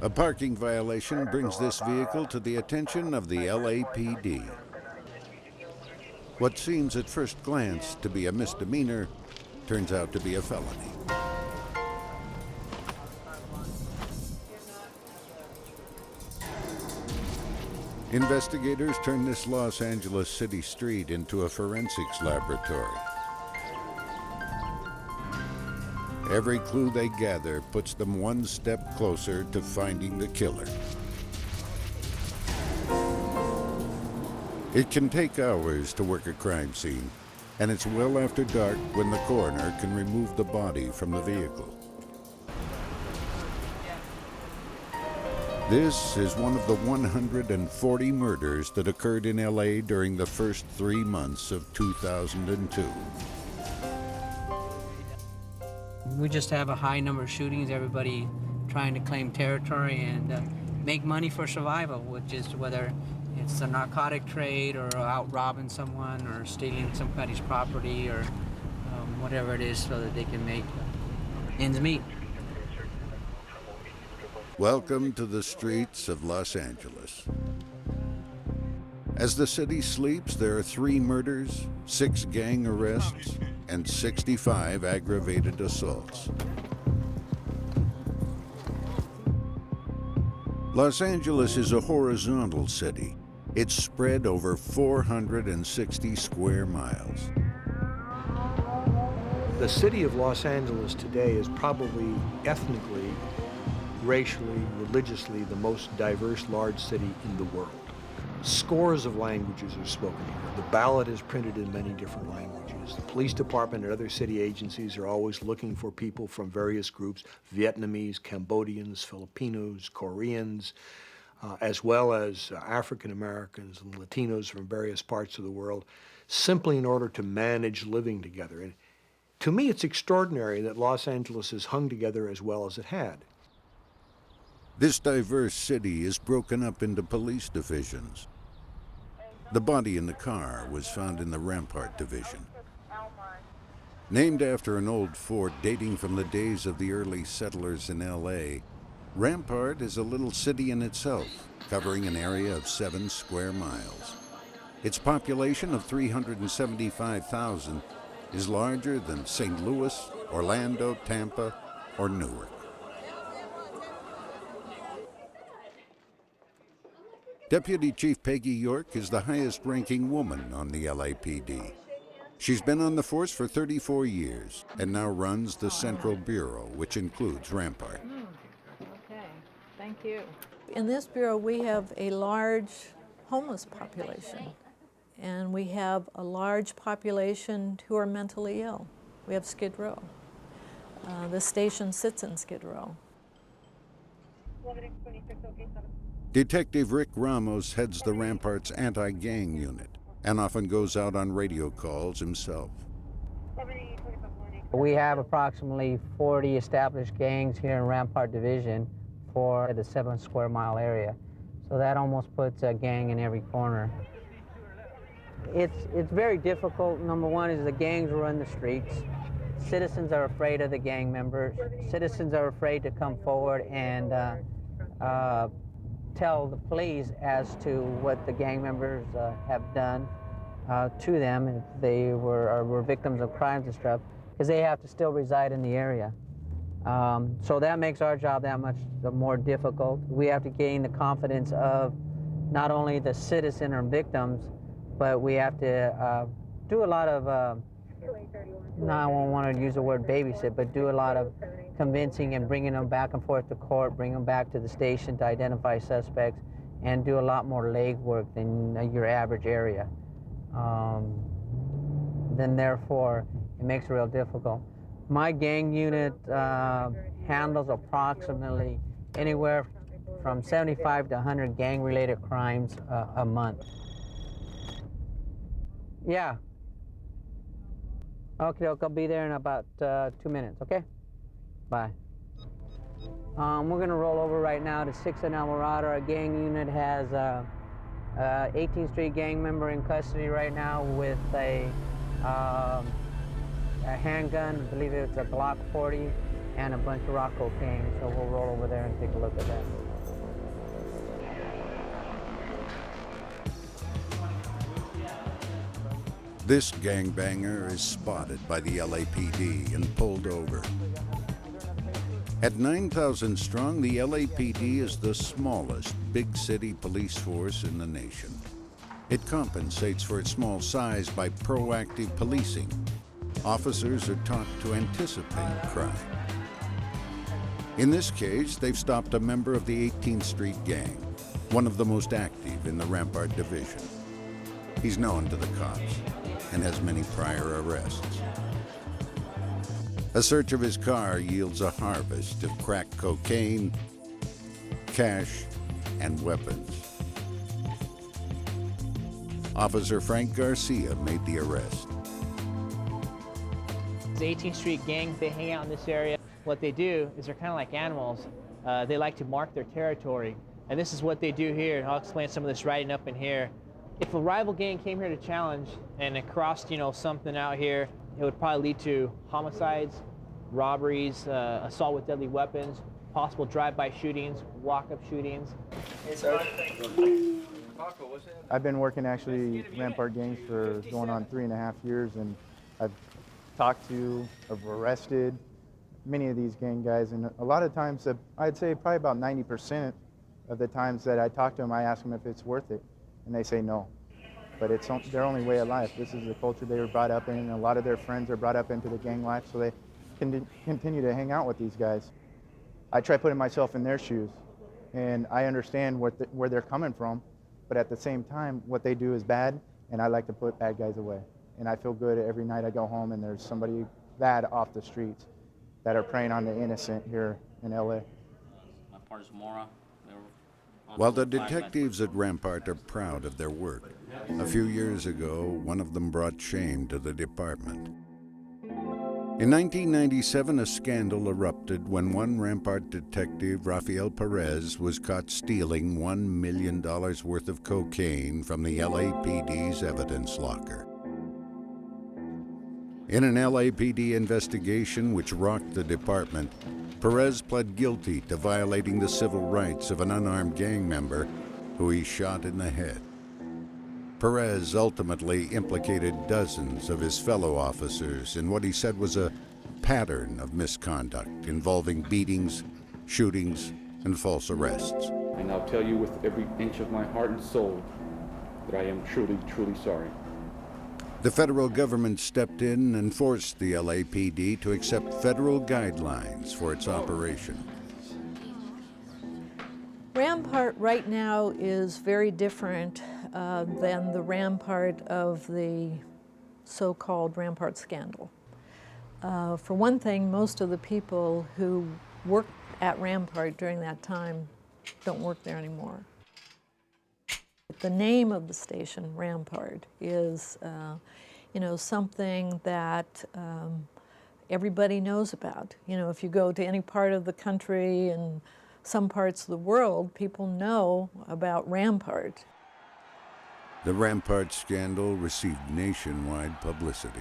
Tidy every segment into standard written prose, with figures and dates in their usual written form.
A parking violation brings this vehicle to the attention of the LAPD. What seems at first glance to be a misdemeanor turns out to be a felony. Investigators turn this Los Angeles city street into a forensics laboratory. Every clue they gather puts them one step closer to finding the killer. It can take hours to work a crime scene, and it's well after dark when the coroner can remove the body from the vehicle. This is one of the 140 murders that occurred in LA during the first 3 months of 2002. We just have a high number of shootings, everybody trying to claim territory and make money for survival, which is whether it's a narcotic trade or out robbing someone or stealing somebody's property or whatever it is so that they can make ends meet. Welcome to the streets of Los Angeles. As the city sleeps, there are 3 murders, 6 gang arrests, and 65 aggravated assaults. Los Angeles is a horizontal city. It's spread over 460 square miles. The city of Los Angeles today is probably ethnically, racially, religiously the most diverse large city in the world. Scores of languages are spoken here. The ballot is printed in many different languages. The police department and other city agencies are always looking for people from various groups, Vietnamese, Cambodians, Filipinos, Koreans, as well as African Americans and Latinos from various parts of the world, simply in order to manage living together. And to me, it's extraordinary that Los Angeles has hung together as well as it had. This diverse city is broken up into police divisions. The body in the car was found in the Rampart division. Named after an old fort dating from the days of the early settlers in LA, Rampart is a little city in itself, covering an area of 7 square miles. Its population of 375,000 is larger than St. Louis, Orlando, Tampa, or Newark. Deputy Chief Peggy York is the highest-ranking woman on the LAPD. She's been on the force for 34 years and now runs the Central Bureau, which includes Rampart. Okay, thank you. In this bureau, we have a large homeless population, and we have a large population who are mentally ill. We have Skid Row. The station sits in Skid Row. Detective Rick Ramos heads the Rampart's anti-gang unit and often goes out on radio calls himself. We have approximately 40 established gangs here in Rampart Division for the 7 square mile area. So that almost puts a gang in every corner. It's very difficult. Number one is the gangs run the streets. Citizens are afraid of the gang members. Citizens are afraid to come forward and tell the police as to what the gang members have done to them if they were victims of crimes and stuff, because they have to still reside in the area. So that makes our job that much more difficult. We have to gain the confidence of not only the citizen or victims, but we have to do a lot of, I won't want to use the word babysit, but do a lot of convincing and bringing them back and forth to court, bring them back to the station to identify suspects, and do a lot more legwork than your average area. Then therefore, it makes it real difficult. My gang unit handles approximately anywhere from 75 to 100 gang-related crimes a month. Yeah. Okay, I'll be there in about 2 minutes, okay? Bye. We're gonna roll over right now to 6 in Alvarado. Our gang unit has a 18th Street gang member in custody right now with a handgun, I believe it's a Glock 40, and a bunch of rock cocaine. So we'll roll over there and take a look at that. This gangbanger is spotted by the LAPD and pulled over. At 9,000 strong, the LAPD is the smallest big city police force in the nation. It compensates for its small size by proactive policing. Officers are taught to anticipate crime. In this case, they've stopped a member of the 18th Street Gang, one of the most active in the Rampart Division. He's known to the cops and has many prior arrests. A search of his car yields a harvest of crack cocaine, cash, and weapons. Officer Frank Garcia made the arrest. The 18th Street Gang, they hang out in this area. What they do is they're kind of like animals. They like to mark their territory. And this is what they do here, and I'll explain some of this writing up in here. If a rival gang came here to challenge and it crossed, something out here, it would probably lead to homicides, robberies, assault with deadly weapons, possible drive-by shootings, walk-up shootings. I've been working actually Rampart gangs for going on 3.5 years, and I've talked to, I've arrested many of these gang guys, and a lot of times, I'd say probably about 90% of the times that I talk to them, I ask them if it's worth it, and they say no. But it's their only way of life. This is the culture they were brought up in, and a lot of their friends are brought up into the gang life, so they can continue to hang out with these guys. I try putting myself in their shoes, and I understand where they're coming from, but at the same time, what they do is bad, and I like to put bad guys away. And I feel good every night I go home and there's somebody bad off the streets that are preying on the innocent here in LA. While the detectives at Rampart are proud of their work, a few years ago, one of them brought shame to the department. In 1997, a scandal erupted when one Rampart detective, Rafael Perez, was caught stealing $1 million worth of cocaine from the LAPD's evidence locker. In an LAPD investigation which rocked the department, Perez pled guilty to violating the civil rights of an unarmed gang member who he shot in the head. Perez ultimately implicated dozens of his fellow officers in what he said was a pattern of misconduct involving beatings, shootings, and false arrests. And I'll tell you with every inch of my heart and soul that I am truly, truly sorry. The federal government stepped in and forced the LAPD to accept federal guidelines for its operation. Rampart right now is very different than the Rampart of the so-called Rampart scandal. For one thing, most of the people who worked at Rampart during that time don't work there anymore. The name of the station, Rampart, is something that everybody knows about. If you go to any part of the country and some parts of the world, people know about Rampart. The Rampart scandal received nationwide publicity.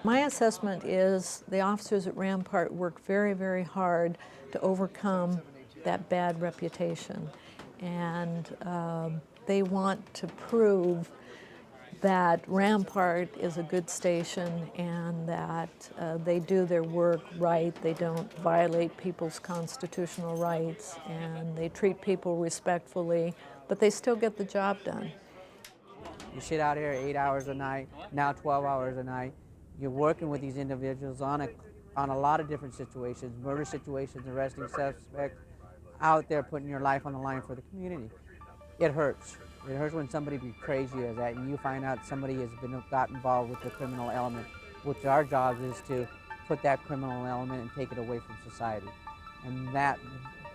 My assessment is the officers at Rampart worked very, very hard to overcome that bad reputation. And they want to prove that Rampart is a good station and that they do their work right, they don't violate people's constitutional rights, and they treat people respectfully, but they still get the job done. You sit out here 8 hours a night, now 12 hours a night. You're working with these individuals on a lot of different situations, murder situations, arresting suspects, out there putting your life on the line for the community. It hurts. It hurts when somebody betrays you as that and you find out somebody has got involved with the criminal element, which our job is to put that criminal element and take it away from society. And that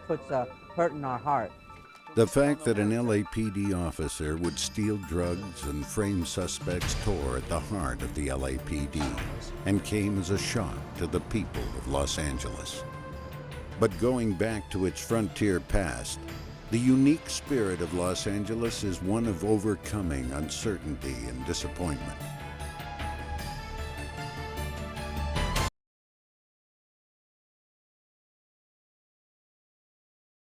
puts a hurt in our heart. The fact that an LAPD officer would steal drugs and frame suspects tore at the heart of the LAPD and came as a shock to the people of Los Angeles. But going back to its frontier past, the unique spirit of Los Angeles is one of overcoming uncertainty and disappointment.